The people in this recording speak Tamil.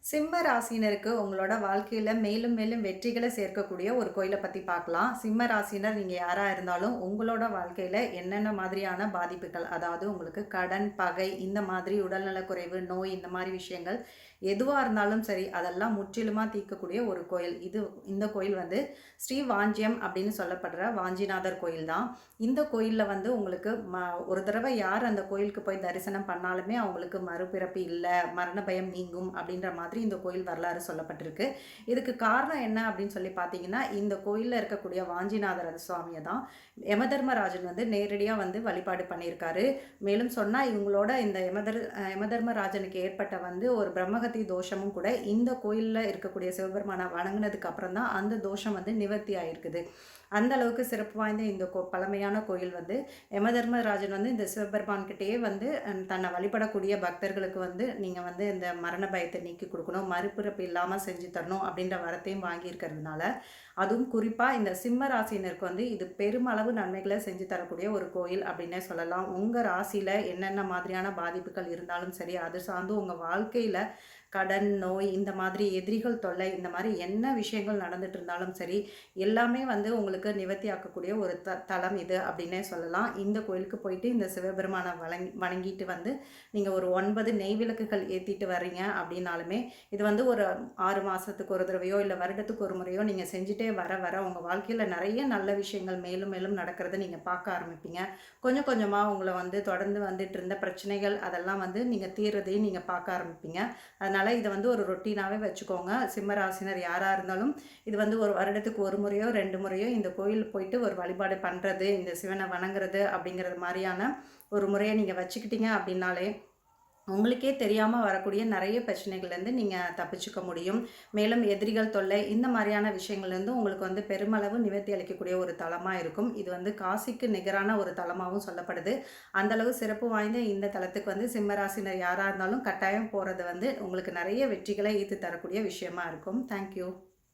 சிம்ம ராசினருக்கு உங்களோட வாழ்க்கையில மேலும் மேலும் வெற்றிகளை சேர்க்கக்கூடிய ஒரு கோயிலை பத்தி பார்க்கலாம். சிம்ம ராசினர் நீங்க யாரா இருந்தாலும் உங்களோட வாழ்க்கையில என்னென்ன மாதிரியான பாதிப்புகள், அதாவது உங்களுக்கு கடன், பகை இந்த மாதிரி உடல்நலக் குறைவு, நோய் இந்த மாதிரி விஷயங்கள் எதுவா இருந்தாலும் சரி, அதெல்லாம் முற்றிலுமா தீர்க்கக்கூடிய ஒரு கோயில். இந்த கோயில் வந்து ஸ்ரீ வாஞ்சியம் அப்படின்னு சொல்லப்படுற வாஞ்சிநாதர் கோயில் தான். இந்த கோயில்ல வந்து உங்களுக்கு ஒரு தடவை யார் அந்த கோயிலுக்கு போய் தரிசனம் பண்ணாலுமே அவங்களுக்கு மறுபிறப்பு இல்ல, மரண பயம் நீங்கும் அப்படின்ற மாதிரி இந்த கோயில் வரலாறு சொல்லப்பட்டிருக்கு. இதுக்கு காரணம் என்ன அப்படின்னு சொல்லி பார்த்தீங்கன்னா, இந்த கோயில்ல இருக்கக்கூடிய வாஞ்சிநாதர் சுவாமிய தான் யமதர்மராஜன் வந்து நேரடியா வந்து வழிபாடு பண்ணியிருக்காரு. மேலும் சொன்னா இவங்களோட இந்த யமதர்மராஜனுக்கு ஏற்பட்ட வந்து ஒரு பிரம்மகத்தி தோஷமும் கூட இந்த கோயில்ல இருக்கக்கூடிய சிவபெருமான வணங்குனதுக்கு அப்புறம் தான் அந்த தோஷம் வந்து நிவர்த்தி ஆயிருக்குது. அந்த அளவுக்கு சிறப்பு வாய்ந்த இந்த பழமையான கோயில் வந்து யமதர்மராஜன் வந்து இந்த சிவபெருமான் கிட்டேயே வந்து தன்னை வழிபடக்கூடிய பக்தர்களுக்கு வந்து நீங்கள் வந்து இந்த மரண பயத்தை நீக்கி கொடுக்கணும், மறுபிறப்பு இல்லாமல் செஞ்சு தரணும் அப்படின்ற வரத்தையும் வாங்கியிருக்கிறதுனால, அதுவும் குறிப்பாக இந்த சிம்ம ராசினருக்கு வந்து இது பெருமளவு நன்மைகளை செஞ்சு தரக்கூடிய ஒரு கோயில் அப்படின்னே சொல்லலாம். உங்கள் ராசியில் என்னென்ன மாதிரியான பாதிப்புகள் இருந்தாலும் சரி, அது சார்ந்து உங்கள் வாழ்க்கையில் கடன், நோய் இந்த மாதிரி எதிரிகள் தொல்லை இந்த மாதிரி என்ன விஷயங்கள் நடந்துட்டு இருந்தாலும் சரி, எல்லாமே வந்து உங்களுக்கு நிவர்த்தி ஆக்கக்கூடிய ஒரு தலம் இது அப்படின்னே சொல்லலாம். இந்த கோயிலுக்கு போயிட்டு இந்த சிவபெருமானை வணங்கிட்டு வந்து நீங்கள் ஒரு 9 நெய் விளக்குகள் ஏற்றிட்டு வர்றீங்க அப்படின்னாலுமே, இது வந்து ஒரு 6 மாதத்துக்கு ஒரு தடவையோ இல்லை வருடத்துக்கு ஒரு முறையோ நீங்கள் செஞ்சுட்டே வர வர உங்கள் வாழ்க்கையில் நிறைய நல்ல விஷயங்கள் மேலும் மேலும் நடக்கிறத நீங்கள் பார்க்க ஆரம்பிப்பீங்க. கொஞ்சம் கொஞ்சமாக உங்களை வந்து தொடர்ந்து வந்துட்டு இருந்த பிரச்சனைகள் அதெல்லாம் வந்து நீங்கள் தீர்றதையும் நீங்கள் பார்க்க ஆரம்பிப்பீங்க. அதனால் இதை வந்து ஒரு ரொட்டீனாகவே வச்சுக்கோங்க. சிம்மராசினர் யாராக இருந்தாலும் இது வந்து ஒரு வருடத்துக்கு ஒரு முறையோ 2 முறையோ இந்த கோயில் போயிட்டு ஒரு வழிபாடு பண்ணுறது, இந்த சிவனை வணங்குறது அப்படிங்கிறது மாதிரியான ஒரு முறையை நீங்கள் வச்சுக்கிட்டீங்க அப்படின்னாலே உங்களுக்கே தெரியாமல் வரக்கூடிய நிறைய பிரச்சனைகள்லேருந்து நீங்கள் தப்பிச்சுக்க முடியும். மேலும் எதிரிகள் தொல்லை இந்த மாதிரியான விஷயங்கள்லேருந்து உங்களுக்கு வந்து பெருமளவு நிவர்த்தி அளிக்கக்கூடிய ஒரு தலமாக இருக்கும். இது வந்து காசிக்கு நிகரான ஒரு தலமாகவும் சொல்லப்படுது. அந்தளவு சிறப்பு வாய்ந்த இந்த தலத்துக்கு வந்து சிம்மராசினர் யாராக இருந்தாலும் கட்டாயம் போகிறது வந்து உங்களுக்கு நிறைய வெற்றிகளை ஈர்த்து தரக்கூடிய விஷயமா இருக்கும். தேங்க்யூ.